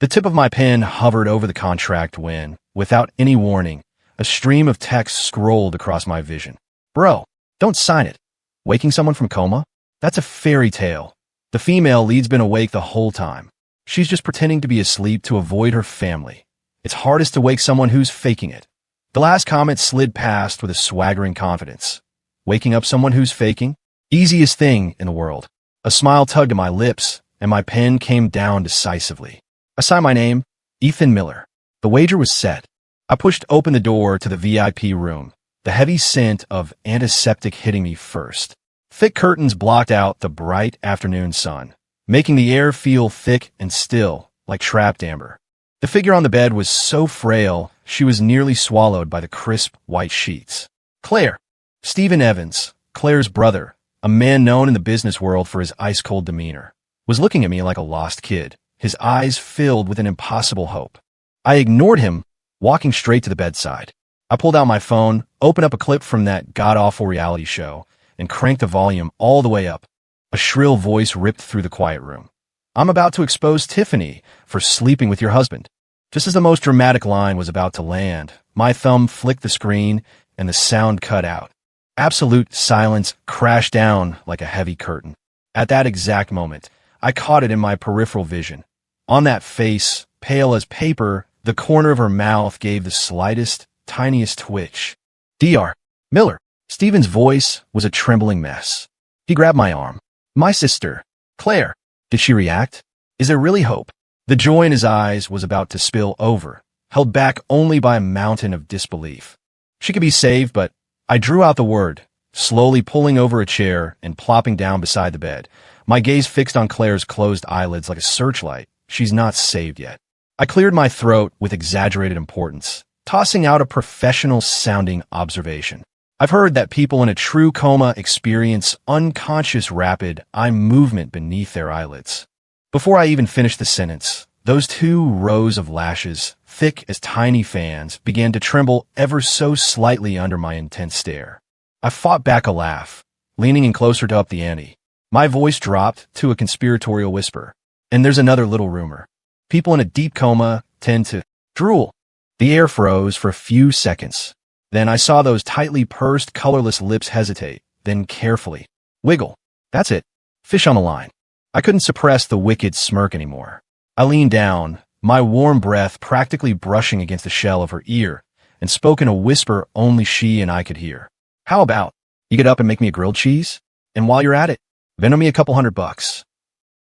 The tip of my pen hovered over the contract when, without any warning, a stream of text scrolled across my vision. Bro, don't sign it. Waking someone from coma? That's a fairy tale. The female lead's been awake the whole time. She's just pretending to be asleep to avoid her family. It's hardest to wake someone who's faking it. The last comment slid past with a swaggering confidence. Waking up someone who's faking? Easiest thing in the world. A smile tugged at my lips, and my pen came down decisively. I signed my name, Ethan Miller. The wager was set. I pushed open the door to the VIP room, the heavy scent of antiseptic hitting me first. Thick curtains blocked out the bright afternoon sun, making the air feel thick and still, like trapped amber. The figure on the bed was so frail, she was nearly swallowed by the crisp white sheets. Claire. Stephen Evans, Claire's brother, a man known in the business world for his ice-cold demeanor, was looking at me like a lost kid, his eyes filled with an impossible hope. I ignored him, walking straight to the bedside. I pulled out my phone, opened up a clip from that god-awful reality show, and cranked the volume all the way up. A shrill voice ripped through the quiet room. I'm about to expose Tiffany for sleeping with your husband. Just as the most dramatic line was about to land, my thumb flicked the screen and the sound cut out. Absolute silence crashed down like a heavy curtain. At that exact moment, I caught it in my peripheral vision. On that face, pale as paper, the corner of her mouth gave the slightest, tiniest twitch. Dr. Miller. Stephen's voice was a trembling mess. He grabbed my arm. My sister, Claire. Did she react? Is there really hope? The joy in his eyes was about to spill over, held back only by a mountain of disbelief. She could be saved, but I drew out the word, slowly pulling over a chair and plopping down beside the bed, my gaze fixed on Claire's closed eyelids like a searchlight. She's not saved yet. I cleared my throat with exaggerated importance, tossing out a professional-sounding observation. I've heard that people in a true coma experience unconscious rapid eye movement beneath their eyelids. Before I even finished the sentence, those 2 rows of lashes, thick as tiny fans, began to tremble ever so slightly under my intense stare. I fought back a laugh, leaning in closer to up the ante. My voice dropped to a conspiratorial whisper. And there's another little rumor. People in a deep coma tend to drool. The air froze for a few seconds. Then I saw those tightly pursed, colorless lips hesitate, then carefully wiggle. That's it. Fish on the line. I couldn't suppress the wicked smirk anymore. I leaned down, my warm breath practically brushing against the shell of her ear, and spoke in a whisper only she and I could hear. How about you get up and make me a grilled cheese? And while you're at it, Venmo me a couple $100.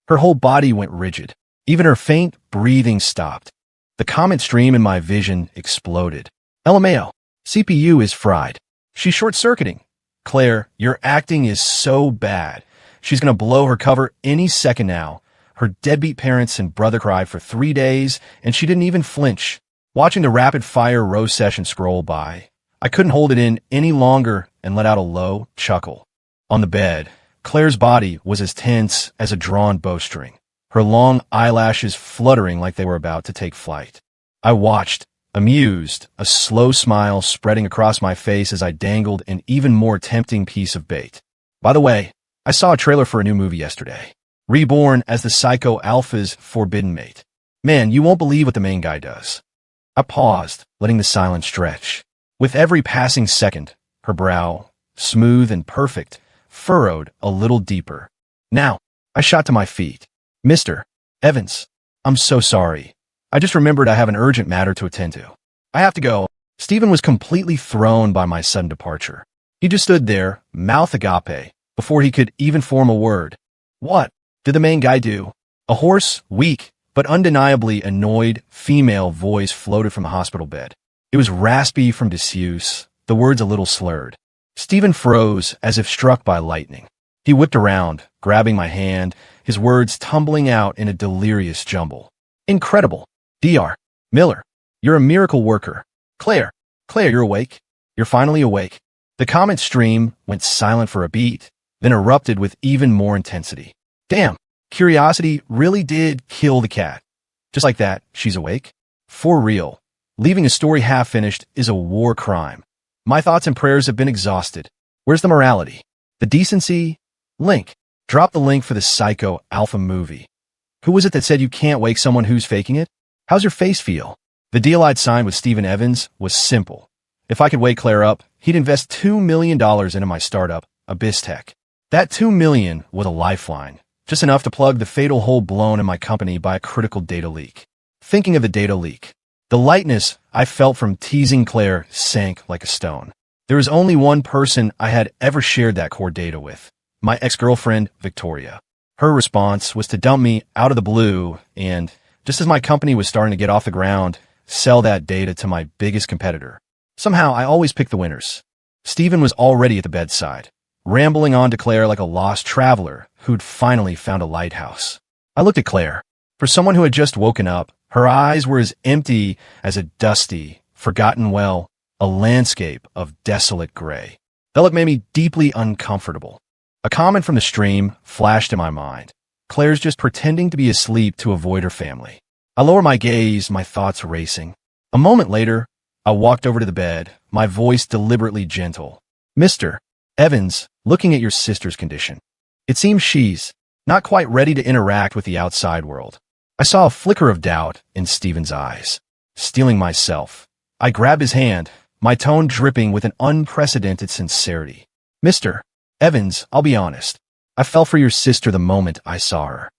Her whole body went rigid. Even her faint breathing stopped. The comment stream in my vision exploded. LMAO. CPU is fried. She's short-circuiting. Claire, your acting is so bad. She's gonna blow her cover any second now. Her deadbeat parents and brother cried for 3 days, and she didn't even flinch. Watching the rapid-fire rose session scroll by, I couldn't hold it in any longer and let out a low chuckle. On the bed, Claire's body was as tense as a drawn bowstring, her long eyelashes fluttering like they were about to take flight. I watched, amused, a slow smile spreading across my face as I dangled an even more tempting piece of bait. By the way, I saw a trailer for a new movie yesterday. Reborn as the Psycho Alpha's forbidden mate. Man, you won't believe what the main guy does. I paused, letting the silence stretch. With every passing second, her brow, smooth and perfect, furrowed a little deeper. Now, I shot to my feet. Mr. Evans, I'm so sorry. I just remembered I have an urgent matter to attend to. I have to go. Stephen was completely thrown by my sudden departure. He just stood there, mouth agape, before he could even form a word. What did the main guy do? A hoarse, weak, but undeniably annoyed female voice floated from the hospital bed. It was raspy from disuse, the words a little slurred. Stephen froze as if struck by lightning. He whipped around, grabbing my hand, his words tumbling out in a delirious jumble. Incredible. Dr. Miller, you're a miracle worker. Claire, you're awake. You're finally awake. The comment stream went silent for a beat, then erupted with even more intensity. Damn, curiosity really did kill the cat. Just like that, she's awake? For real. Leaving a story half-finished is a war crime. My thoughts and prayers have been exhausted. Where's the morality? The decency? Link. Drop the link for the Psycho Alpha movie. Who was it that said you can't wake someone who's faking it? How's your face feel? The deal I'd signed with Steven Evans was simple. If I could wake Claire up, he'd invest $2 million into my startup, Abyss-Tech. That $2 million was a lifeline, just enough to plug the fatal hole blown in my company by a critical data leak. Thinking of the data leak, the lightness I felt from teasing Claire sank like a stone. There was only one person I had ever shared that core data with, my ex-girlfriend, Victoria. Her response was to dump me out of the blue and, just as my company was starting to get off the ground, sell that data to my biggest competitor. Somehow, I always picked the winners. Steven was already at the bedside, rambling on to Claire like a lost traveler who'd finally found a lighthouse. I looked at Claire. For someone who had just woken up, her eyes were as empty as a dusty, forgotten well, a landscape of desolate gray. That look made me deeply uncomfortable. A comment from the stream flashed in my mind. Claire's just pretending to be asleep to avoid her family. I lowered my gaze, my thoughts racing. A moment later, I walked over to the bed, my voice deliberately gentle. Mr. Evans, looking at your sister's condition. It seems she's not quite ready to interact with the outside world. I saw a flicker of doubt in Steven's eyes. Steeling myself, I grabbed his hand, my tone dripping with an unprecedented sincerity. Mr. Evans, I'll be honest. I fell for your sister the moment I saw her.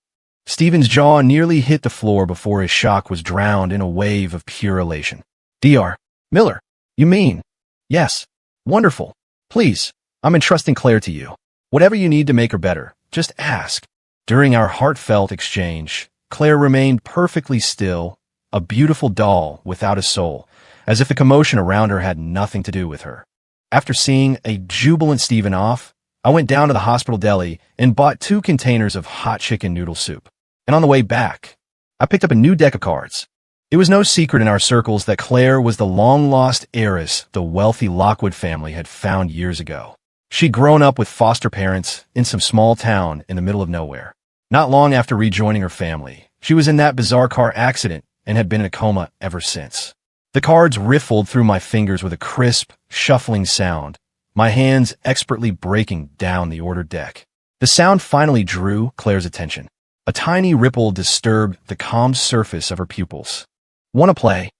Steven's jaw nearly hit the floor before his shock was drowned in a wave of pure elation. Dr. Miller, you mean? Yes. Wonderful. Please, I'm entrusting Claire to you. Whatever you need to make her better, just ask. During our heartfelt exchange, Claire remained perfectly still, a beautiful doll without a soul, as if the commotion around her had nothing to do with her. After seeing a jubilant Steven off, I went down to the hospital deli and bought 2 containers of hot chicken noodle soup. And on the way back, I picked up a new deck of cards. It was no secret in our circles that Claire was the long-lost heiress the wealthy Lockwood family had found years ago. She'd grown up with foster parents in some small town in the middle of nowhere. Not long after rejoining her family, she was in that bizarre car accident and had been in a coma ever since. The cards riffled through my fingers with a crisp, shuffling sound, my hands expertly breaking down the ordered deck. The sound finally drew Claire's attention. A tiny ripple disturbed the calm surface of her pupils. Want to play?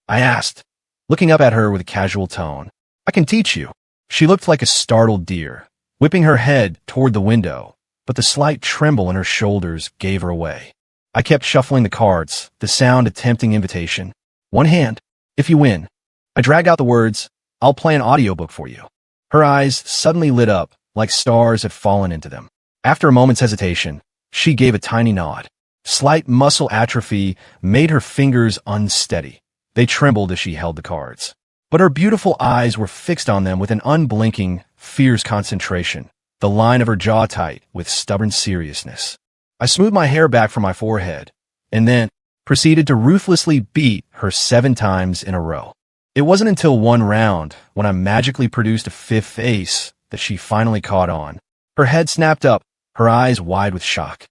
I asked, looking up at her with a casual tone. I can teach you. She looked like a startled deer, whipping her head toward the window, but the slight tremble in her shoulders gave her away. I kept shuffling the cards, the sound a tempting invitation. One hand, if you win. I dragged out the words, I'll play an audiobook for you. Her eyes suddenly lit up, like stars had fallen into them. After a moment's hesitation, she gave a tiny nod. Slight muscle atrophy made her fingers unsteady. They trembled as she held the cards. But her beautiful eyes were fixed on them with an unblinking, fierce concentration, the line of her jaw tight with stubborn seriousness. I smoothed my hair back from my forehead, and then proceeded to ruthlessly beat her 7 times in a row. It wasn't until one round, when I magically produced a 5th ace, that she finally caught on. Her head snapped up, her eyes wide with shock.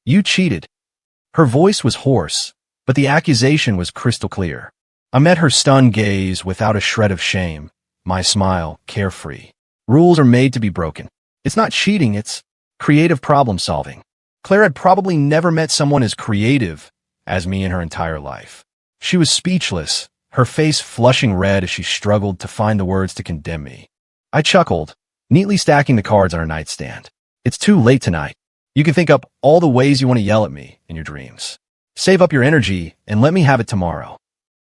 You cheated. Her voice was hoarse, but the accusation was crystal clear. I met her stunned gaze without a shred of shame, my smile carefree. Rules are made to be broken. It's not cheating, it's creative problem solving. Claire had probably never met someone as creative as me in her entire life. She was speechless, her face flushing red as she struggled to find the words to condemn me. I chuckled, neatly stacking the cards on her nightstand. It's too late tonight. You can think up all the ways you want to yell at me in your dreams. Save up your energy and let me have it tomorrow.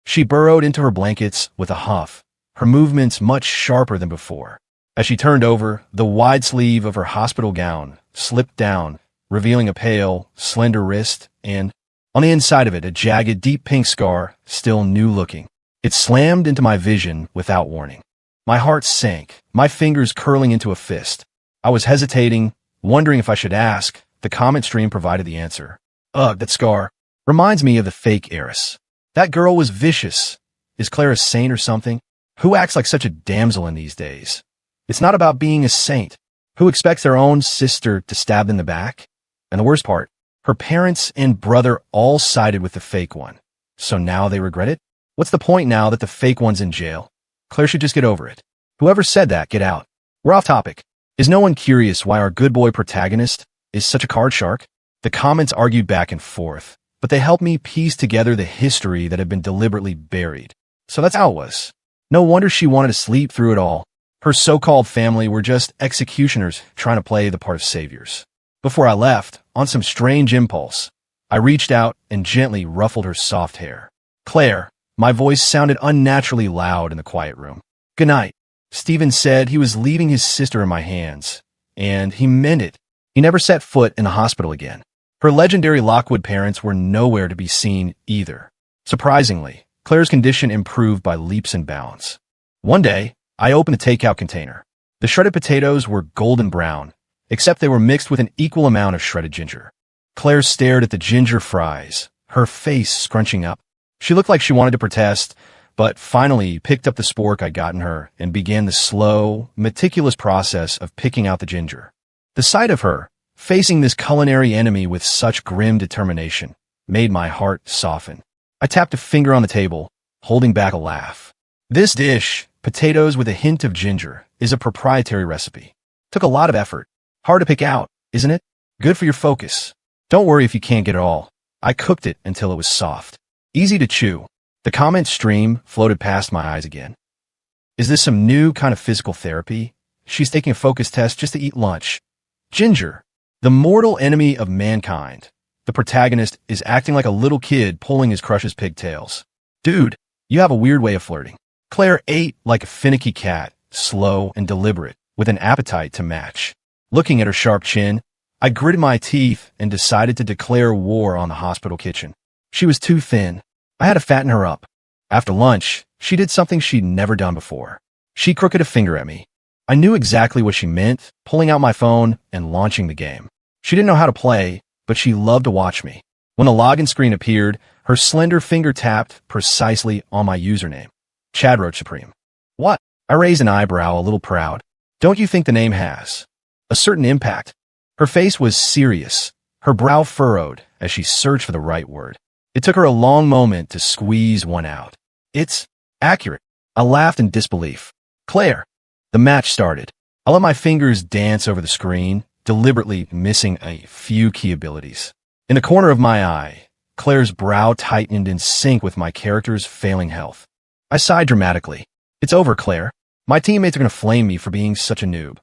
She burrowed into her blankets with a huff, her movements much sharper than before. As she turned over, the wide sleeve of her hospital gown slipped down, revealing a pale, slender wrist and, on the inside of it, a jagged, deep pink scar, still new-looking. It slammed into my vision without warning. My heart sank, my fingers curling into a fist. I was hesitating, wondering if I should ask. The comment stream provided the answer. Ugh, that scar reminds me of the fake heiress. That girl was vicious. Is Claire a saint or something? Who acts like such a damsel in these days? It's not about being a saint. Who expects their own sister to stab in the back? And the worst part, her parents and brother all sided with the fake one. So now they regret it? What's the point now that the fake one's in jail? Claire should just get over it. Whoever said that, get out. We're off topic. Is no one curious why our good boy protagonist is such a card shark? The comments argued back and forth, but they helped me piece together the history that had been deliberately buried. So that's how it was. No wonder she wanted to sleep through it all. Her so-called family were just executioners trying to play the part of saviors. Before I left, on some strange impulse, I reached out and gently ruffled her soft hair. "Claire," my voice sounded unnaturally loud in the quiet room. "Good night." Stephen said he was leaving his sister in my hands, and he meant it. He never set foot in the hospital again. Her legendary Lockwood parents were nowhere to be seen either. Surprisingly, Claire's condition improved by leaps and bounds. One day, I opened a takeout container. The shredded potatoes were golden brown, except they were mixed with an equal amount of shredded ginger. Claire stared at the ginger fries, her face scrunching up. She looked like she wanted to protest, but finally picked up the spork I'd gotten her and began the slow, meticulous process of picking out the ginger. The sight of her, facing this culinary enemy with such grim determination, made my heart soften. I tapped a finger on the table, holding back a laugh. This dish, potatoes with a hint of ginger, is a proprietary recipe. Took a lot of effort. Hard to pick out, isn't it? Good for your focus. Don't worry if you can't get it all. I cooked it until it was soft. Easy to chew. The comment stream floated past my eyes again. Is this some new kind of physical therapy? She's taking a focus test just to eat lunch. Ginger, the mortal enemy of mankind. The protagonist is acting like a little kid pulling his crush's pigtails. Dude, you have a weird way of flirting. Claire ate like a finicky cat, slow and deliberate, with an appetite to match. Looking at her sharp chin, I gritted my teeth and decided to declare war on the hospital kitchen. She was too thin. I had to fatten her up. After lunch, she did something she'd never done before. She crooked a finger at me. I knew exactly what she meant, pulling out my phone and launching the game. She didn't know how to play, but she loved to watch me. When the login screen appeared, her slender finger tapped precisely on my username. Chad Roach Supreme. What? I raised an eyebrow, a little proud. Don't you think the name has a certain impact? Her face was serious, her brow furrowed as she searched for the right word. It took her a long moment to squeeze one out. It's accurate. I laughed in disbelief. Claire. The match started. I let my fingers dance over the screen, deliberately missing a few key abilities. In the corner of my eye, Claire's brow tightened in sync with my character's failing health. I sighed dramatically. It's over, Claire. My teammates are going to flame me for being such a noob.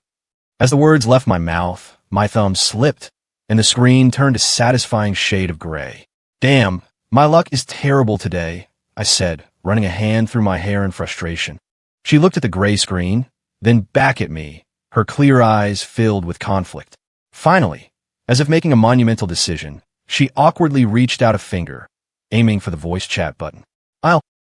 As the words left my mouth, my thumb slipped, and the screen turned a satisfying shade of gray. Damn, my luck is terrible today, I said, running a hand through my hair in frustration. She looked at the gray screen, then back at me, her clear eyes filled with conflict. Finally, as if making a monumental decision, she awkwardly reached out a finger, aiming for the voice chat button.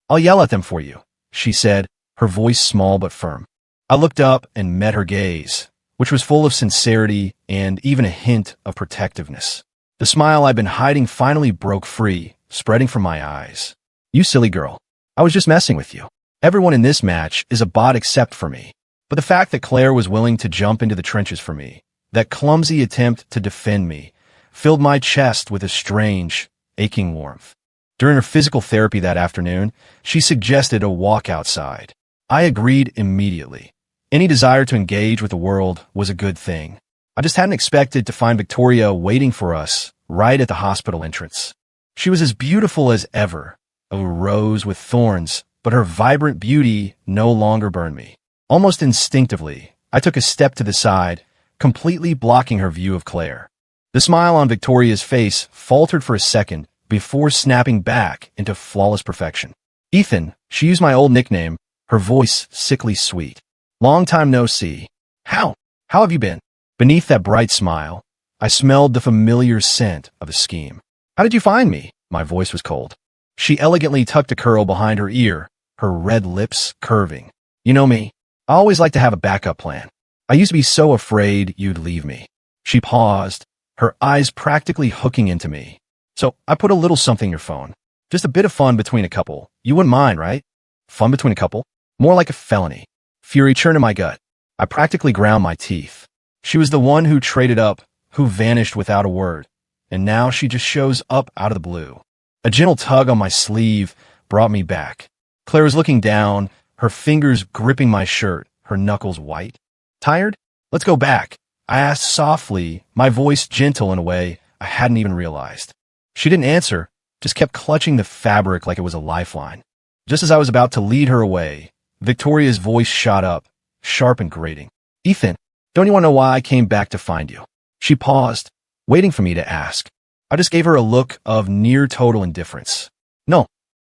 I'll yell at them for you, she said, her voice small but firm. I looked up and met her gaze, which was full of sincerity and even a hint of protectiveness. The smile I'd been hiding finally broke free, spreading from my eyes. You silly girl. I was just messing with you. Everyone in this match is a bot except for me. But the fact that Claire was willing to jump into the trenches for me, that clumsy attempt to defend me, filled my chest with a strange, aching warmth. During her physical therapy that afternoon, she suggested a walk outside. I agreed immediately. Any desire to engage with the world was a good thing. I just hadn't expected to find Victoria waiting for us right at the hospital entrance. She was as beautiful as ever, a rose with thorns, but her vibrant beauty no longer burned me. Almost instinctively, I took a step to the side, completely blocking her view of Claire. The smile on Victoria's face faltered for a second before snapping back into flawless perfection. Ethan, she used my old nickname, her voice sickly sweet. Long time no see. How have you been? Beneath that bright smile, I smelled the familiar scent of a scheme. How did you find me? My voice was cold. She elegantly tucked a curl behind her ear, her red lips curving. You know me. I always like to have a backup plan. I used to be so afraid you'd leave me. She paused, her eyes practically hooking into me. So I put a little something in your phone. Just a bit of fun between a couple. You wouldn't mind, right? Fun between a couple? More like a felony. Fury churned in my gut. I practically ground my teeth. She was the one who traded up, who vanished without a word. And now she just shows up out of the blue. A gentle tug on my sleeve brought me back. Claire was looking down, her fingers gripping my shirt, her knuckles white. Tired? Let's go back, I asked softly, my voice gentle in a way I hadn't even realized. She didn't answer, just kept clutching the fabric like it was a lifeline. Just as I was about to lead her away, Victoria's voice shot up, sharp and grating. Ethan, don't you want to know why I came back to find you? She paused, waiting for me to ask. I just gave her a look of near total indifference. No,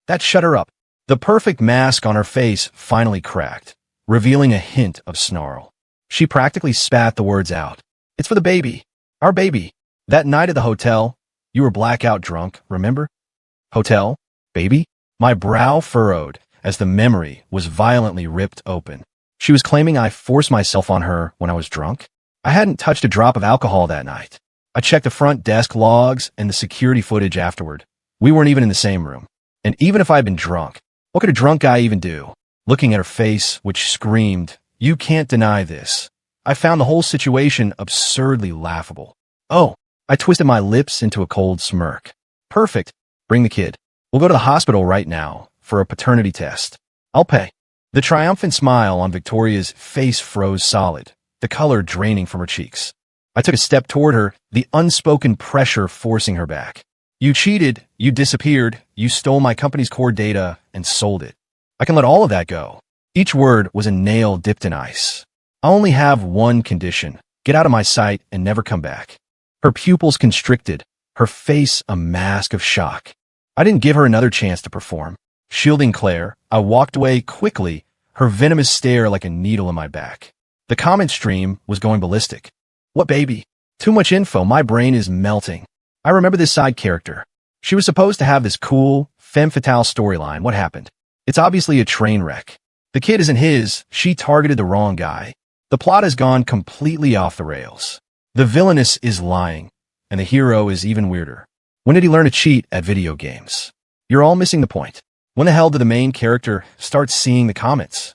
that shut her up. The perfect mask on her face finally cracked, revealing a hint of snarl. She practically spat the words out. It's for the baby. Our baby. That night at the hotel, you were blackout drunk, remember? Hotel? Baby? My brow furrowed as the memory was violently ripped open. She was claiming I forced myself on her when I was drunk. I hadn't touched a drop of alcohol that night. I checked the front desk logs and the security footage afterward. We weren't even in the same room. And even if I'd been drunk, what could a drunk guy even do? Looking at her face, which screamed, "You can't deny this," I found the whole situation absurdly laughable. Oh, I twisted my lips into a cold smirk. Perfect. Bring the kid. We'll go to the hospital right now for a paternity test. I'll pay. The triumphant smile on Victoria's face froze solid, the color draining from her cheeks. I took a step toward her, the unspoken pressure forcing her back. You cheated, you disappeared, you stole my company's core data and sold it. I can let all of that go. Each word was a nail dipped in ice. I only have one condition. Get out of my sight and never come back. Her pupils constricted, her face a mask of shock. I didn't give her another chance to perform. Shielding Claire, I walked away quickly, her venomous stare like a needle in my back. The comment stream was going ballistic. What baby? Too much info, my brain is melting. I remember this side character. She was supposed to have this cool, femme fatale storyline. What happened? It's obviously a train wreck. The kid isn't his, she targeted the wrong guy. The plot has gone completely off the rails. The villainess is lying, and the hero is even weirder. When did he learn to cheat at video games? You're all missing the point. When the hell did the main character start seeing the comments?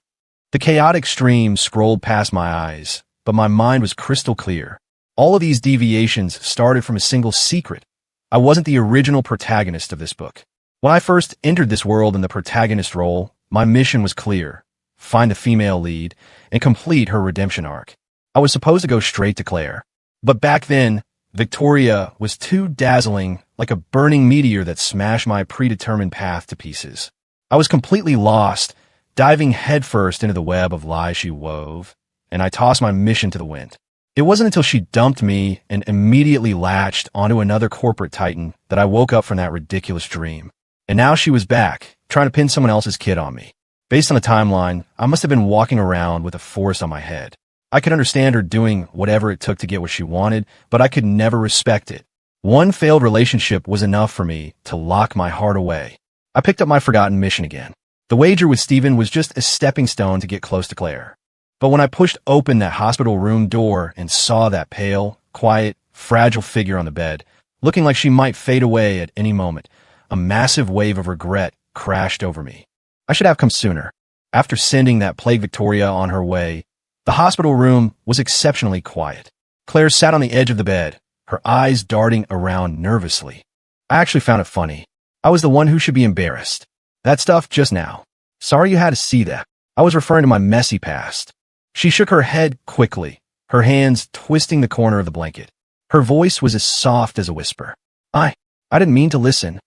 The chaotic stream scrolled past my eyes, but my mind was crystal clear. All of these deviations started from a single secret. I wasn't the original protagonist of this book. When I first entered this world in the protagonist role, my mission was clear. Find the female lead and complete her redemption arc. I was supposed to go straight to Claire. But back then, Victoria was too dazzling, like a burning meteor that smashed my predetermined path to pieces. I was completely lost, diving headfirst into the web of lies she wove, and I tossed my mission to the wind. It wasn't until she dumped me and immediately latched onto another corporate titan that I woke up from that ridiculous dream. And now she was back, trying to pin someone else's kid on me. Based on the timeline, I must have been walking around with a force on my head. I could understand her doing whatever it took to get what she wanted, but I could never respect it. One failed relationship was enough for me to lock my heart away. I picked up my forgotten mission again. The wager with Stephen was just a stepping stone to get close to Claire. But when I pushed open that hospital room door and saw that pale, quiet, fragile figure on the bed, looking like she might fade away at any moment, a massive wave of regret crashed over me. I should have come sooner. After sending that plague Victoria on her way, the hospital room was exceptionally quiet. Claire sat on the edge of the bed, her eyes darting around nervously. I actually found it funny. I was the one who should be embarrassed. That stuff just now. Sorry you had to see that. I was referring to my messy past. She shook her head quickly, her hands twisting the corner of the blanket. Her voice was as soft as a whisper. I didn't mean to listen.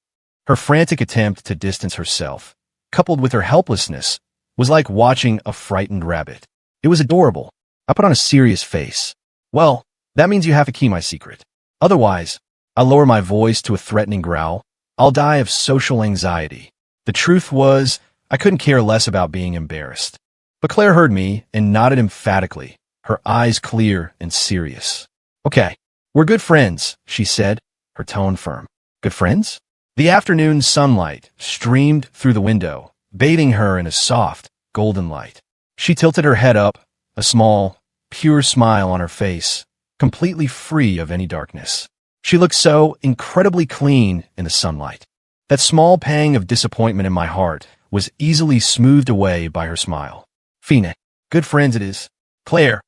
Her frantic attempt to distance herself, coupled with her helplessness, was like watching a frightened rabbit. It was adorable. I put on a serious face. Well, that means you have to keep my secret. Otherwise, I lower my voice to a threatening growl. I'll die of social anxiety. The truth was, I couldn't care less about being embarrassed. But Claire heard me and nodded emphatically, her eyes clear and serious. Okay, we're good friends, she said, her tone firm. Good friends? The afternoon sunlight streamed through the window, bathing her in a soft, golden light. She tilted her head up, a small, pure smile on her face, completely free of any darkness. She looked so incredibly clean in the sunlight. That small pang of disappointment in my heart was easily smoothed away by her smile. Fina, good friends it is. Claire.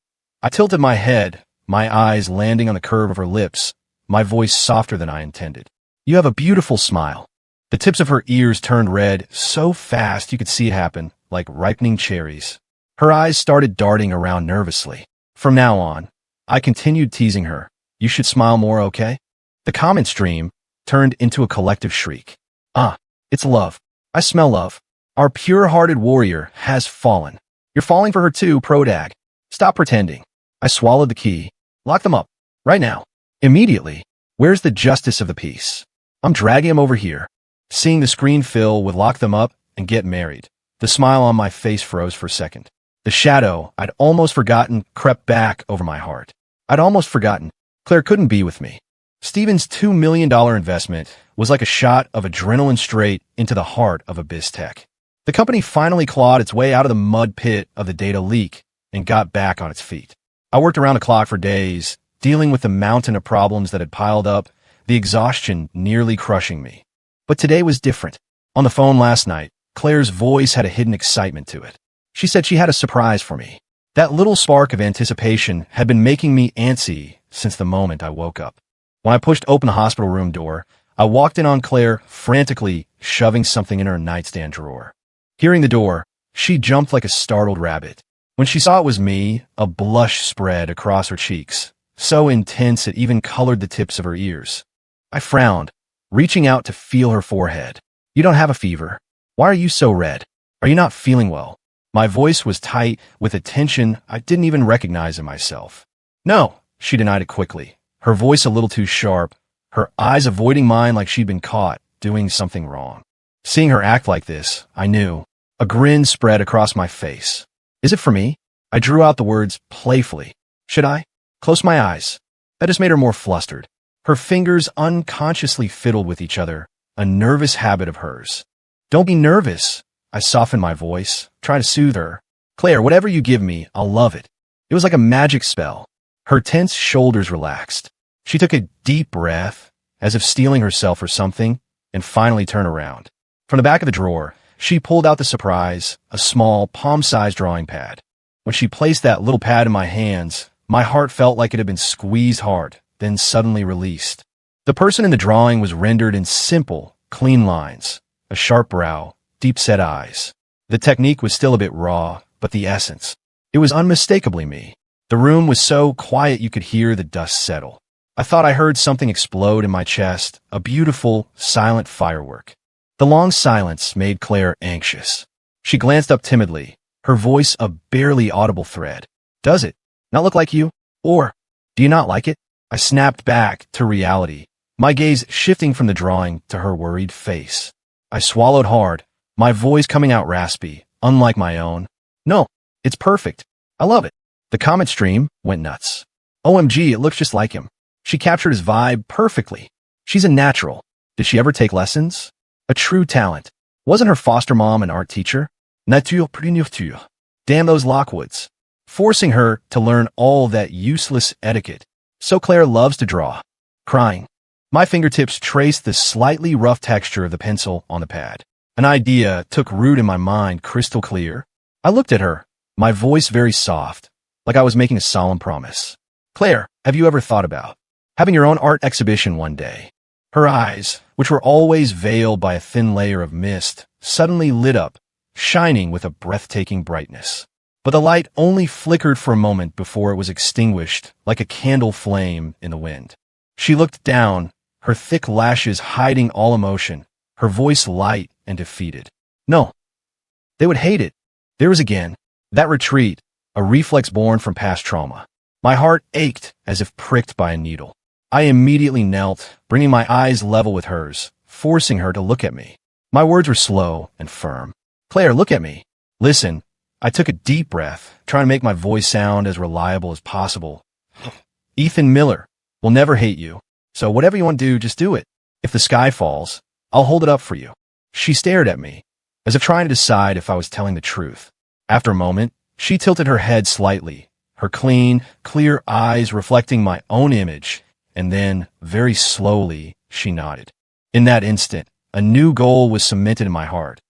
I tilted my head, my eyes landing on the curve of her lips, my voice softer than I intended. You have a beautiful smile. The tips of her ears turned red so fast you could see it happen, like ripening cherries. Her eyes started darting around nervously. From now on, I continued teasing her. You should smile more, okay? The comment stream turned into a collective shriek. Ah, it's love. I smell love. Our pure-hearted warrior has fallen. You're falling for her too, Prodag. Stop pretending. I swallowed the key. Lock them up. Right now. Immediately. Where's the justice of the peace? I'm dragging him over here. Seeing the screen fill with lock them up and get married. The smile on my face froze for a second. The shadow I'd almost forgotten crept back over my heart. I'd almost forgotten. Claire couldn't be with me. Steven's $2 million investment was like a shot of adrenaline straight into the heart of AbyssTech. The company finally clawed its way out of the mud pit of the data leak and got back on its feet. I worked around the clock for days, dealing with the mountain of problems that had piled up, the exhaustion nearly crushing me. But today was different. On the phone last night, Claire's voice had a hidden excitement to it. She said she had a surprise for me. That little spark of anticipation had been making me antsy since the moment I woke up. When I pushed open the hospital room door, I walked in on Claire frantically shoving something in her nightstand drawer. Hearing the door, she jumped like a startled rabbit. When she saw it was me, a blush spread across her cheeks, so intense it even colored the tips of her ears. I frowned, reaching out to feel her forehead. You don't have a fever. Why are you so red? Are you not feeling well? My voice was tight with a tension I didn't even recognize in myself. No, she denied it quickly, her voice a little too sharp, her eyes avoiding mine like she'd been caught doing something wrong. Seeing her act like this, I knew. A grin spread across my face. Is it for me? I drew out the words playfully. Should I? Close my eyes. That just made her more flustered. Her fingers unconsciously fiddled with each other, a nervous habit of hers. Don't be nervous. I softened my voice, trying to soothe her. Claire, whatever you give me, I'll love it. It was like a magic spell. Her tense shoulders relaxed. She took a deep breath, as if steeling herself for something, and finally turned around. From the back of the drawer, she pulled out the surprise, a small, palm-sized drawing pad. When she placed that little pad in my hands, my heart felt like it had been squeezed hard, then suddenly released. The person in the drawing was rendered in simple, clean lines, a sharp brow, deep-set eyes. The technique was still a bit raw, but the essence. It was unmistakably me. The room was so quiet you could hear the dust settle. I thought I heard something explode in my chest, a beautiful, silent firework. The long silence made Claire anxious. She glanced up timidly, her voice a barely audible thread. Does it not look like you? Or do you not like it? I snapped back to reality, my gaze shifting from the drawing to her worried face. I swallowed hard, my voice coming out raspy, unlike my own. No, it's perfect. I love it. The comment stream went nuts. OMG, it looks just like him. She captured his vibe perfectly. She's a natural. Did she ever take lessons? A true talent. Wasn't her foster mom an art teacher? Nature pour nature. Damn those Lockwoods. Forcing her to learn all that useless etiquette. So Claire loves to draw. Crying. My fingertips traced the slightly rough texture of the pencil on the pad. An idea took root in my mind crystal clear. I looked at her, my voice very soft, like I was making a solemn promise. Claire, have you ever thought about having your own art exhibition one day? Her eyes, which were always veiled by a thin layer of mist, suddenly lit up, shining with a breathtaking brightness. But the light only flickered for a moment before it was extinguished like a candle flame in the wind. She looked down, her thick lashes hiding all emotion, her voice light and defeated. No. They would hate it. There was again. That retreat, a reflex born from past trauma. My heart ached as if pricked by a needle. I immediately knelt, bringing my eyes level with hers, forcing her to look at me. My words were slow and firm. Claire, look at me. Listen. I took a deep breath, trying to make my voice sound as reliable as possible. Ethan Miller will never hate you, so whatever you want to do, just do it. If the sky falls, I'll hold it up for you. She stared at me, as if trying to decide if I was telling the truth. After a moment, she tilted her head slightly, her clean, clear eyes reflecting my own image, and then, very slowly, she nodded. In that instant, a new goal was cemented in my heart.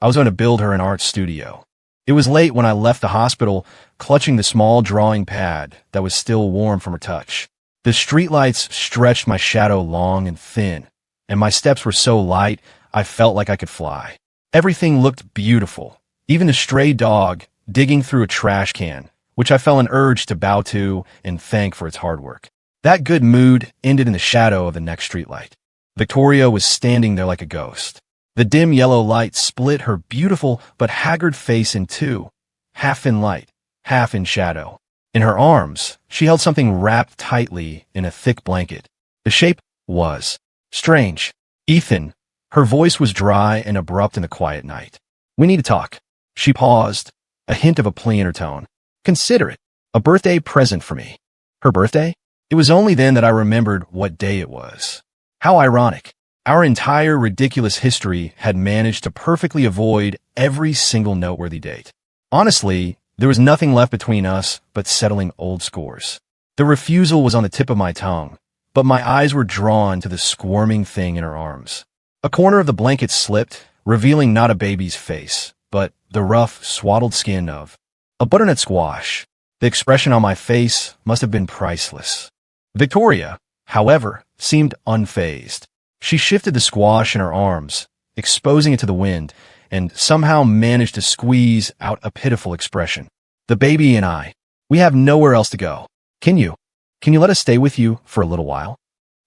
I was going to build her an art studio. It was late when I left the hospital, clutching the small drawing pad that was still warm from her touch. The streetlights stretched my shadow long and thin, and my steps were so light I felt like I could fly. Everything looked beautiful, even the stray dog digging through a trash can, which I felt an urge to bow to and thank for its hard work. That good mood ended in the shadow of the next streetlight. Victoria was standing there like a ghost. The dim yellow light split her beautiful but haggard face in two, half in light, half in shadow. In her arms, she held something wrapped tightly in a thick blanket. The shape was strange. Ethan. Her voice was dry and abrupt in the quiet night. We need to talk. She paused, a hint of a plea in her tone. Consider it a birthday present for me. Her birthday? It was only then that I remembered what day it was. How ironic. Our entire ridiculous history had managed to perfectly avoid every single noteworthy date. Honestly, there was nothing left between us but settling old scores. The refusal was on the tip of my tongue, but my eyes were drawn to the squirming thing in her arms. A corner of the blanket slipped, revealing not a baby's face, but the rough, swaddled skin of a butternut squash. The expression on my face must have been priceless. Victoria, however, seemed unfazed. She shifted the squash in her arms, exposing it to the wind, and somehow managed to squeeze out a pitiful expression. The baby and I, we have nowhere else to go. Can you let us stay with you for a little while?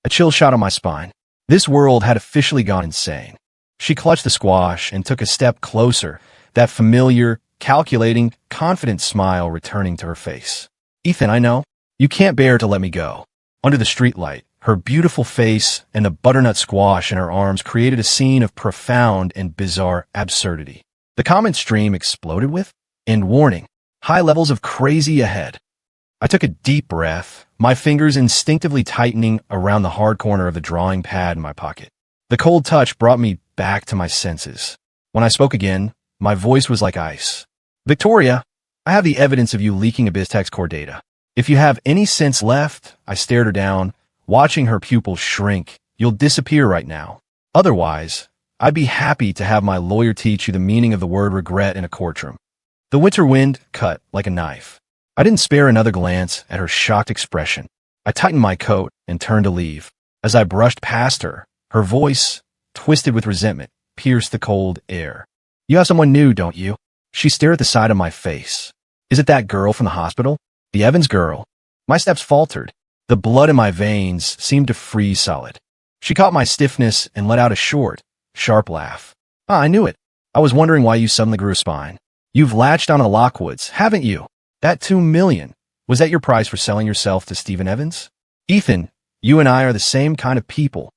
A chill shot on my spine. This world had officially gone insane. She clutched the squash and took a step closer, that familiar, calculating, confident smile returning to her face. Ethan, I know. You can't bear to let me go. Under the streetlight, her beautiful face and the butternut squash in her arms created a scene of profound and bizarre absurdity. The comment stream exploded with, and warning, high levels of crazy ahead. I took a deep breath, my fingers instinctively tightening around the hard corner of the drawing pad in my pocket. The cold touch brought me back to my senses. When I spoke again, my voice was like ice. Victoria, I have the evidence of you leaking Abystex core data. If you have any sense left, I stared her down, watching her pupils shrink. You'll disappear right now. Otherwise, I'd be happy to have my lawyer teach you the meaning of the word regret in a courtroom. The winter wind cut like a knife. I didn't spare another glance at her shocked expression. I tightened my coat and turned to leave. As I brushed past her, her voice, twisted with resentment, pierced the cold air. You have someone new, don't you? She stared at the side of my face. Is it that girl from the hospital? The Evans girl? My steps faltered. The blood in my veins seemed to freeze solid. She caught my stiffness and let out a short, sharp laugh. I knew it. I was wondering why you suddenly grew a spine. You've latched on to Lockwoods, haven't you? That $2 million. Was that your price for selling yourself to Stephen Evans? Ethan, you and I are the same kind of people.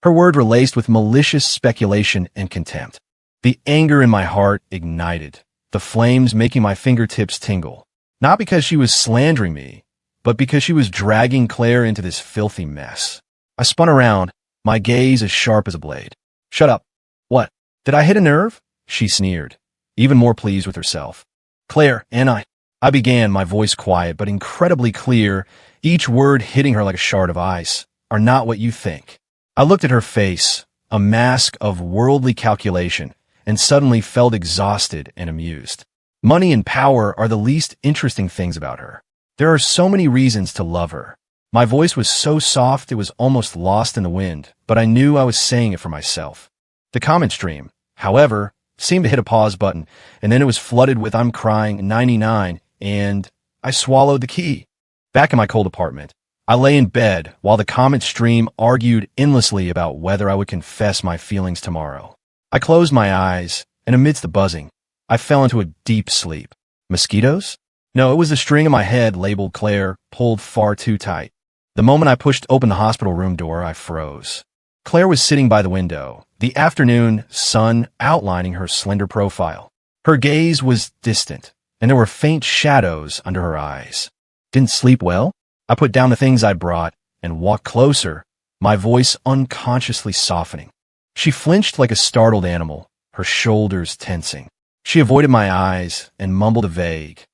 Her word were laced with malicious speculation and contempt. The anger in my heart ignited, the flames making my fingertips tingle. Not because she was slandering me, but because she was dragging Claire into this filthy mess. I spun around, my gaze as sharp as a blade. Shut up. What? Did I hit a nerve? She sneered, even more pleased with herself. Claire, and I began, my voice quiet but incredibly clear, each word hitting her like a shard of ice, are not what you think. I looked at her face, a mask of worldly calculation, and suddenly felt exhausted and amused. Money and power are the least interesting things about her. There are so many reasons to love her. My voice was so soft it was almost lost in the wind, but I knew I was saying it for myself. The comment stream, however, seemed to hit a pause button, and then it was flooded with I'm crying 99, and I swallowed the key. Back in my cold apartment, I lay in bed while the comment stream argued endlessly about whether I would confess my feelings tomorrow. I closed my eyes, and amidst the buzzing, I fell into a deep sleep. Mosquitoes? No, it was the string in my head labeled Claire, pulled far too tight. The moment I pushed open the hospital room door, I froze. Claire was sitting by the window, the afternoon sun outlining her slender profile. Her gaze was distant, and there were faint shadows under her eyes. Didn't sleep well? I put down the things I brought and walked closer, my voice unconsciously softening. She flinched like a startled animal, her shoulders tensing. She avoided my eyes and mumbled a vague,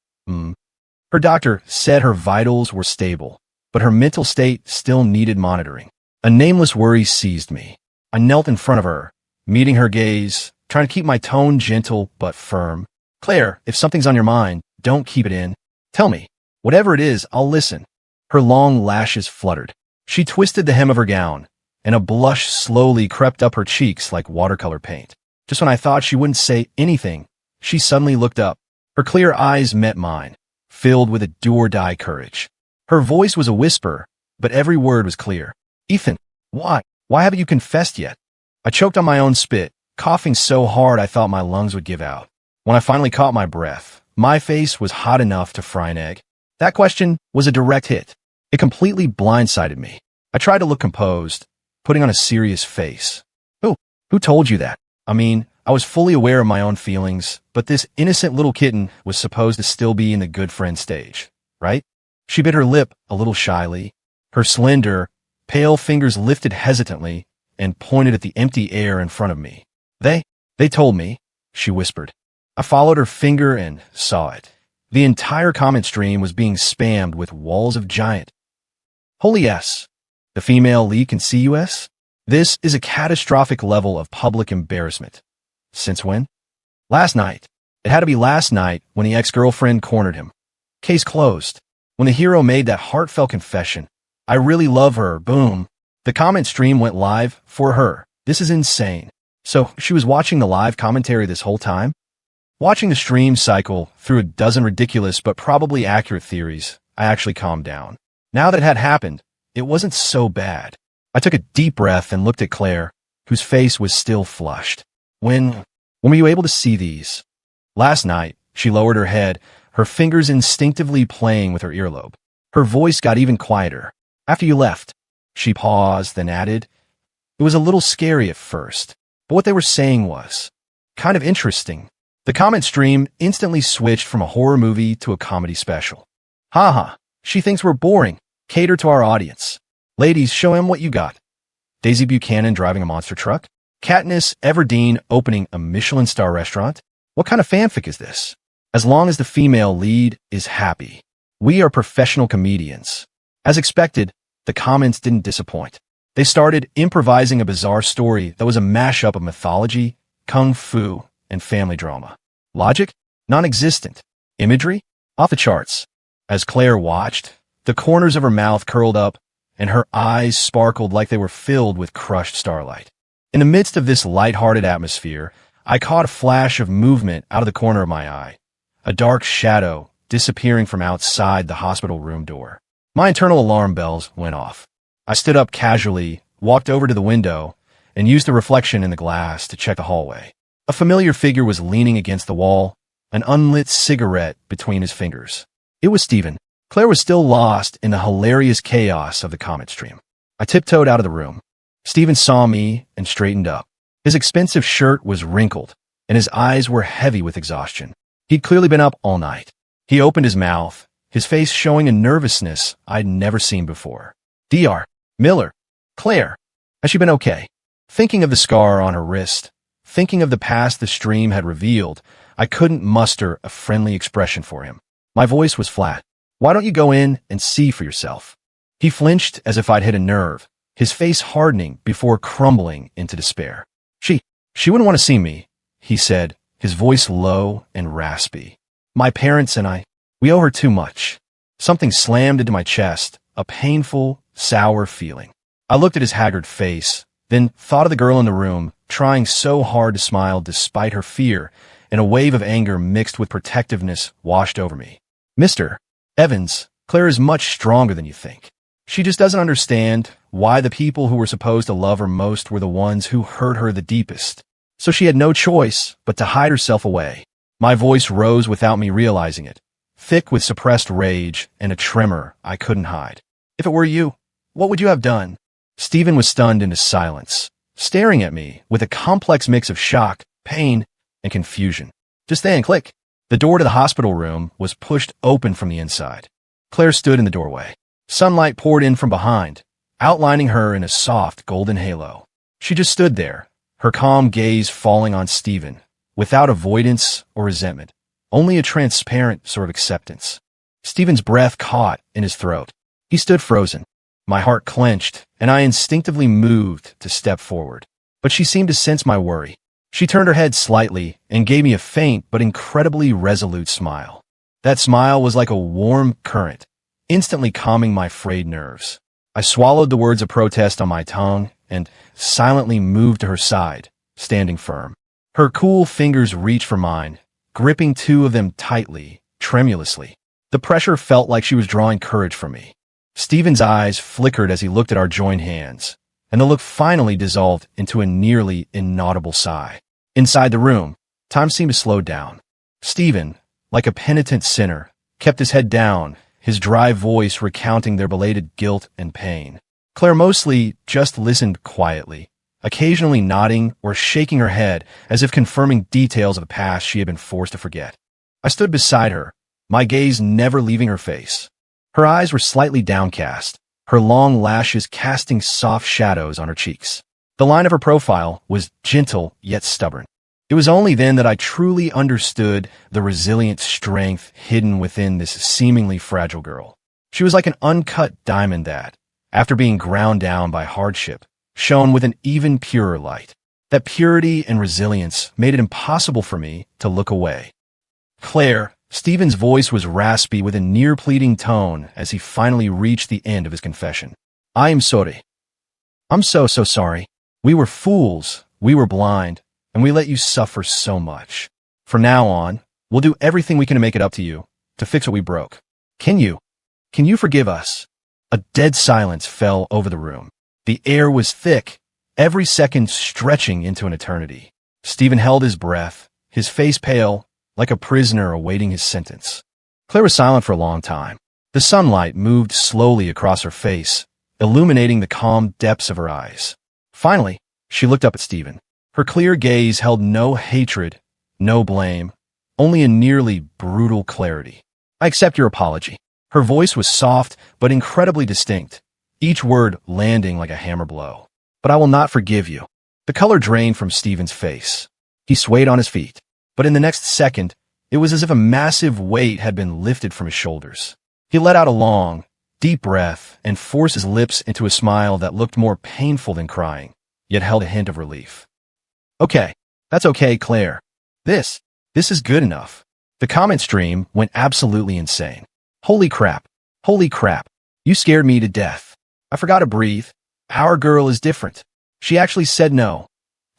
Her doctor said her vitals were stable, but her mental state still needed monitoring. A nameless worry seized me. I knelt in front of her, meeting her gaze, trying to keep my tone gentle but firm. Claire, if something's on your mind, don't keep it in. Tell me. Whatever it is, I'll listen. Her long lashes fluttered. She twisted the hem of her gown, and a blush slowly crept up her cheeks like watercolor paint. Just when I thought she wouldn't say anything, she suddenly looked up. Her clear eyes met mine, filled with a do-or-die courage. Her voice was a whisper, but every word was clear. Ethan, why? Why haven't you confessed yet? I choked on my own spit, coughing so hard I thought my lungs would give out. When I finally caught my breath, my face was hot enough to fry an egg. That question was a direct hit. It completely blindsided me. I tried to look composed, putting on a serious face. Who told you that? I mean, I was fully aware of my own feelings, but this innocent little kitten was supposed to still be in the good friend stage, right? She bit her lip a little shyly, her slender, pale fingers lifted hesitantly and pointed at the empty air in front of me. They told me, she whispered. I followed her finger and saw it. The entire comment stream was being spammed with walls of giant. Holy S. The female lead can see us? This is a catastrophic level of public embarrassment. Since when? Last night. It had to be last night when the ex-girlfriend cornered him. Case closed. When the hero made that heartfelt confession, I really love her, boom. The comment stream went live for her. This is insane. So she was watching the live commentary this whole time? Watching the stream cycle through a dozen ridiculous but probably accurate theories, I actually calmed down. Now that it had happened, it wasn't so bad. I took a deep breath and looked at Claire, whose face was still flushed. When were you able to see these? Last night, she lowered her head, her fingers instinctively playing with her earlobe. Her voice got even quieter. After you left, she paused, then added, it was a little scary at first, but what they were saying was kind of interesting. The comment stream instantly switched from a horror movie to a comedy special. Haha, she thinks we're boring. Cater to our audience. Ladies, show him what you got. Daisy Buchanan driving a monster truck? Katniss Everdeen opening a Michelin star restaurant? What kind of fanfic is this? As long as the female lead is happy. We are professional comedians. As expected, the comments didn't disappoint. They started improvising a bizarre story that was a mashup of mythology, kung fu, and family drama. Logic? Non-existent. Imagery? Off the charts. As Claire watched, the corners of her mouth curled up, and her eyes sparkled like they were filled with crushed starlight. In the midst of this light-hearted atmosphere, I caught a flash of movement out of the corner of my eye, a dark shadow disappearing from outside the hospital room door. My internal alarm bells went off. I stood up casually, walked over to the window, and used the reflection in the glass to check the hallway. A familiar figure was leaning against the wall, an unlit cigarette between his fingers. It was Steven. Claire was still lost in the hilarious chaos of the comment stream. I tiptoed out of the room. Steven saw me and straightened up. His expensive shirt was wrinkled, and his eyes were heavy with exhaustion. He'd clearly been up all night. He opened his mouth, his face showing a nervousness I'd never seen before. Dr. Miller. Claire. Has she been okay? Thinking of the scar on her wrist, thinking of the past the stream had revealed, I couldn't muster a friendly expression for him. My voice was flat. Why don't you go in and see for yourself? He flinched as if I'd hit a nerve, his face hardening before crumbling into despair. She wouldn't want to see me, he said, his voice low and raspy. My parents and I, we owe her too much. Something slammed into my chest, a painful, sour feeling. I looked at his haggard face, then thought of the girl in the room, trying so hard to smile despite her fear, and a wave of anger mixed with protectiveness washed over me. Mr. Evans, Claire is much stronger than you think. She just doesn't understand why the people who were supposed to love her most were the ones who hurt her the deepest. So she had no choice but to hide herself away. My voice rose without me realizing it, thick with suppressed rage and a tremor I couldn't hide. If it were you, what would you have done? Steven was stunned into silence, staring at me with a complex mix of shock, pain, and confusion. Just then, click. The door to the hospital room was pushed open from the inside. Claire stood in the doorway. Sunlight poured in from behind, outlining her in a soft golden halo. She just stood there, her calm gaze falling on Steven, without avoidance or resentment, only a transparent sort of acceptance. Steven's breath caught in his throat. He stood frozen. My heart clenched, and I instinctively moved to step forward. But she seemed to sense my worry. She turned her head slightly and gave me a faint but incredibly resolute smile. That smile was like a warm current, instantly calming my frayed nerves. I swallowed the words of protest on my tongue and silently moved to her side, standing firm. Her cool fingers reached for mine, gripping two of them tightly, tremulously. The pressure felt like she was drawing courage from me. Steven's eyes flickered as he looked at our joined hands, and the look finally dissolved into a nearly inaudible sigh. Inside the room, time seemed to slow down. Stephen, like a penitent sinner, kept his head down, his dry voice recounting their belated guilt and pain. Claire mostly just listened quietly, occasionally nodding or shaking her head as if confirming details of the past she had been forced to forget. I stood beside her, my gaze never leaving her face. Her eyes were slightly downcast, her long lashes casting soft shadows on her cheeks. The line of her profile was gentle yet stubborn. It was only then that I truly understood the resilient strength hidden within this seemingly fragile girl. She was like an uncut diamond that, after being ground down by hardship, shone with an even purer light. That purity and resilience made it impossible for me to look away. Claire, Stephen's voice was raspy with a near-pleading tone as he finally reached the end of his confession. I am sorry. I'm so sorry. We were fools, we were blind, and we let you suffer so much. From now on, we'll do everything we can to make it up to you, to fix what we broke. Can you forgive us? A dead silence fell over the room. The air was thick, every second stretching into an eternity. Stephen held his breath, his face pale, like a prisoner awaiting his sentence. Claire was silent for a long time. The sunlight moved slowly across her face, illuminating the calm depths of her eyes. Finally, she looked up at Stephen. Her clear gaze held no hatred, no blame, only a nearly brutal clarity. I accept your apology. Her voice was soft but incredibly distinct, each word landing like a hammer blow. But I will not forgive you. The color drained from Stephen's face. He swayed on his feet, but in the next second, it was as if a massive weight had been lifted from his shoulders. He let out a long, deep breath and forced his lips into a smile that looked more painful than crying, yet held a hint of relief. Okay, that's okay, Claire. This is good enough. The comment stream went absolutely insane. Holy crap. You scared me to death. I forgot to breathe. Our girl is different. She actually said no.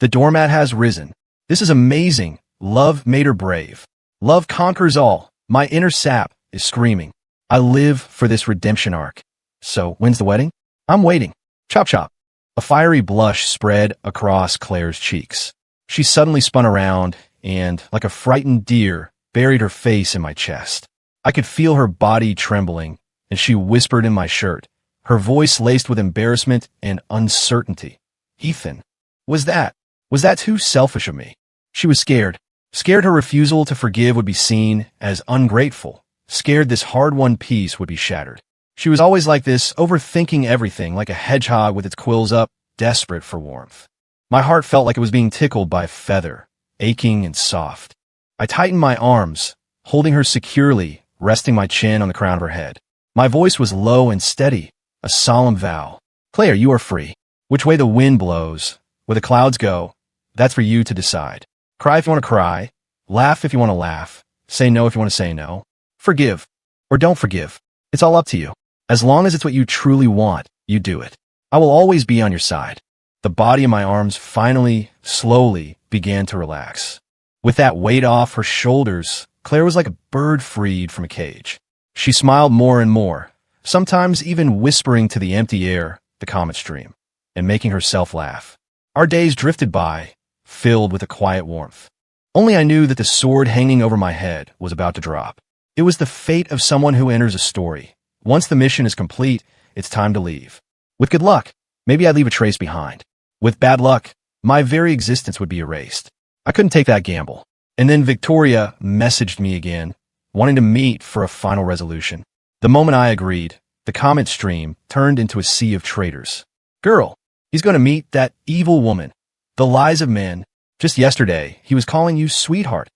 The doormat has risen. This is amazing. Love made her brave. Love conquers all. My inner sap is screaming. I live for this redemption arc. So, when's the wedding? I'm waiting. Chop chop. A fiery blush spread across Claire's cheeks. She suddenly spun around and, like a frightened deer, buried her face in my chest. I could feel her body trembling, and she whispered in my shirt, her voice laced with embarrassment and uncertainty. Ethan, was that too selfish of me? She was scared. Scared her refusal to forgive would be seen as ungrateful. Scared this hard-won peace would be shattered. She was always like this, overthinking everything, like a hedgehog with its quills up, desperate for warmth. My heart felt like it was being tickled by a feather, aching and soft. I tightened my arms, holding her securely, resting my chin on the crown of her head. My voice was low and steady, a solemn vow. Claire, you are free. Which way the wind blows, where the clouds go, that's for you to decide. Cry if you want to cry, laugh if you want to laugh, say no if you want to say no. Forgive, or don't forgive. It's all up to you. As long as it's what you truly want, you do it. I will always be on your side. The body of my arms finally, slowly, began to relax. With that weight off her shoulders, Claire was like a bird freed from a cage. She smiled more and more, sometimes even whispering to the empty air, the comet stream, and making herself laugh. Our days drifted by, filled with a quiet warmth. Only I knew that the sword hanging over my head was about to drop. It was the fate of someone who enters a story. Once the mission is complete, it's time to leave. With good luck, maybe I'd leave a trace behind. With bad luck, my very existence would be erased. I couldn't take that gamble. And then Victoria messaged me again, wanting to meet for a final resolution. The moment I agreed, the comment stream turned into a sea of traitors. Girl, he's going to meet that evil woman. The lies of men. Just yesterday, he was calling you sweetheart.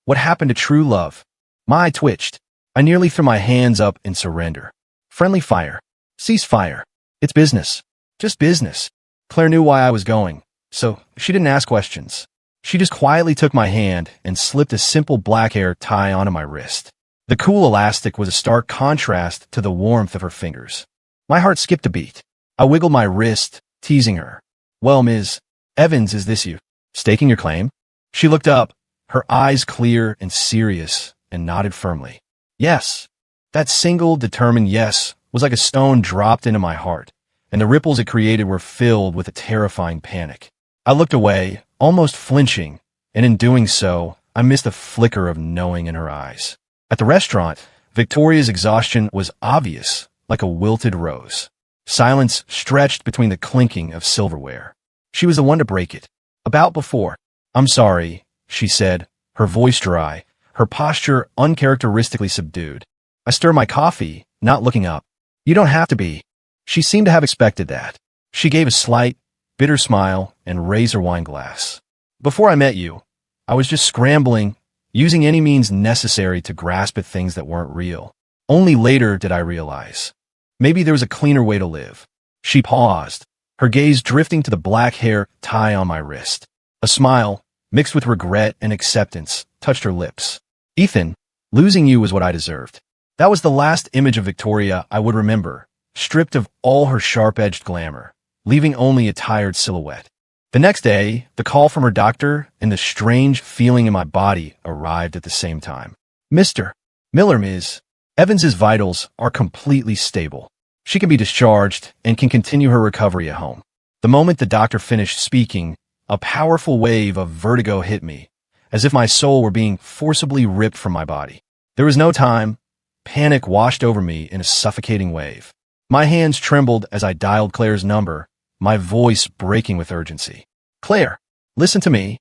What happened to true love? My eye twitched. I nearly threw my hands up in surrender. Friendly fire. Cease fire. It's business. Just business. Claire knew why I was going, so she didn't ask questions. She just quietly took my hand and slipped a simple black hair tie onto my wrist. The cool elastic was a stark contrast to the warmth of her fingers. My heart skipped a beat. I wiggled my wrist, teasing her. Well, Ms. Evans, is this you? Staking your claim? She looked up, her eyes clear and serious, and nodded firmly. Yes. That single, determined yes was like a stone dropped into my heart, and the ripples it created were filled with a terrifying panic. I looked away, almost flinching, and in doing so, I missed a flicker of knowing in her eyes. At the restaurant, Victoria's exhaustion was obvious, like a wilted rose. Silence stretched between the clinking of silverware. She was the one to break it. About before. "I'm sorry," she said, her voice dry, her posture uncharacteristically subdued. I stir my coffee, not looking up. "You don't have to be." She seemed to have expected that. She gave a slight, bitter smile and raised her wine glass. "Before I met you, I was just scrambling, using any means necessary to grasp at things that weren't real. Only later did I realize. Maybe there was a cleaner way to live." She paused, her gaze drifting to the black hair tie on my wrist. A smile, mixed with regret and acceptance, touched her lips. "Ethan, losing you was what I deserved." That was the last image of Victoria I would remember, stripped of all her sharp-edged glamour, leaving only a tired silhouette. The next day, the call from her doctor and the strange feeling in my body arrived at the same time. "Mr. Miller, Ms. Evans's vitals are completely stable. She can be discharged and can continue her recovery at home." The moment the doctor finished speaking, a powerful wave of vertigo hit me, as if my soul were being forcibly ripped from my body. There was no time. Panic washed over me in a suffocating wave. My hands trembled as I dialed Claire's number, my voice breaking with urgency. "Claire, listen to me."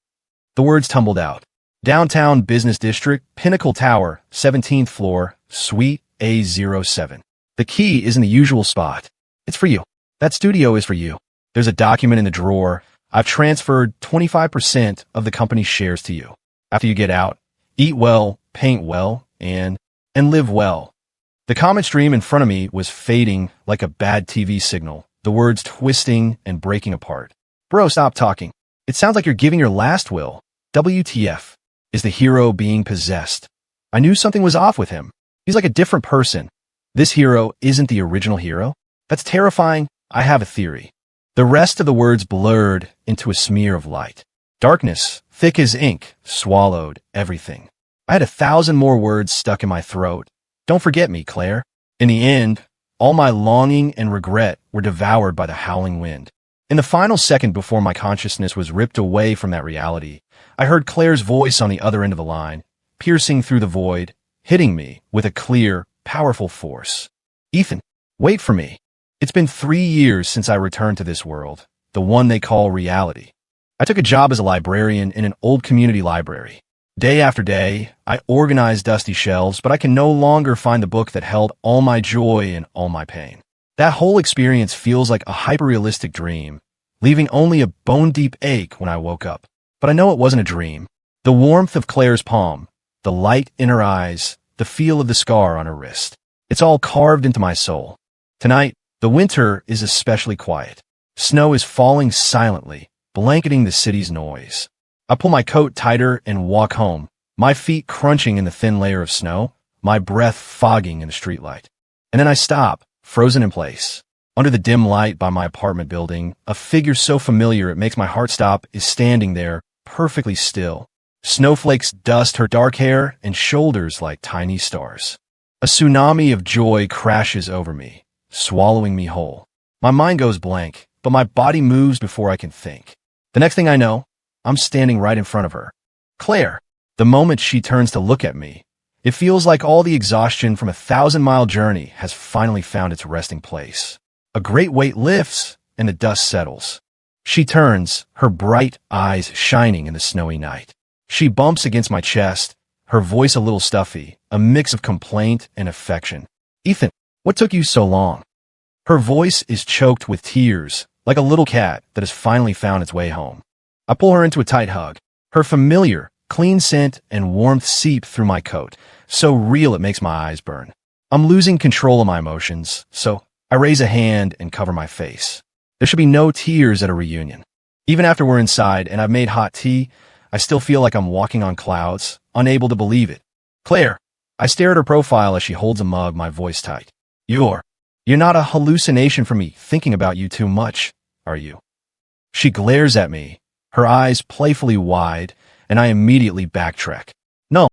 The words tumbled out. "Downtown Business District, Pinnacle Tower, 17th floor, Suite A07. The key is in the usual spot. It's for you. That studio is for you. There's a document in the drawer. I've transferred 25% of the company's shares to you. After you get out, eat well, paint well, and live well." The comet stream in front of me was fading like a bad TV signal, the words twisting and breaking apart. "Bro, stop talking. It sounds like you're giving your last will. WTF? Is the hero being possessed? I knew something was off with him. He's like a different person. This hero isn't the original hero? That's terrifying. I have a theory." The rest of the words blurred into a smear of light. Darkness, thick as ink, swallowed everything. I had 1,000 more words stuck in my throat. "Don't forget me, Claire." In the end, all my longing and regret were devoured by the howling wind. In the final second before my consciousness was ripped away from that reality, I heard Claire's voice on the other end of the line, piercing through the void, hitting me with a clear, powerful force. "Ethan, wait for me. It's been 3 years since I returned to this world, the one they call reality. I took a job as a librarian in an old community library. Day after day, I organized dusty shelves, but I can no longer find the book that held all my joy and all my pain. That whole experience feels like a hyper-realistic dream, leaving only a bone-deep ache when I woke up. But I know it wasn't a dream. The warmth of Claire's palm, the light in her eyes, the feel of the scar on her wrist. It's all carved into my soul. Tonight, the winter is especially quiet. Snow is falling silently, blanketing the city's noise. I pull my coat tighter and walk home, my feet crunching in the thin layer of snow, my breath fogging in the streetlight. And then I stop, frozen in place. Under the dim light by my apartment building, a figure so familiar it makes my heart stop is standing there, perfectly still. Snowflakes dust her dark hair and shoulders like tiny stars. A tsunami of joy crashes over me, swallowing me whole. My mind goes blank, but my body moves before I can think. The next thing I know, I'm standing right in front of her. "Claire." The moment she turns to look at me, it feels like all the exhaustion from a 1,000-mile journey has finally found its resting place. A great weight lifts, and the dust settles. She turns, her bright eyes shining in the snowy night. She bumps against my chest, her voice a little stuffy, a mix of complaint and affection. "Ethan, what took you so long?" Her voice is choked with tears, like a little cat that has finally found its way home. I pull her into a tight hug. Her familiar, clean scent and warmth seep through my coat, so real it makes my eyes burn. I'm losing control of my emotions, so I raise a hand and cover my face. There should be no tears at a reunion. Even after we're inside and I've made hot tea, I still feel like I'm walking on clouds, unable to believe it. "Claire." I stare at her profile as she holds a mug, my voice tight. You're not a hallucination for me thinking about you too much, are you?" She glares at me, her eyes playfully wide, and I immediately backtrack.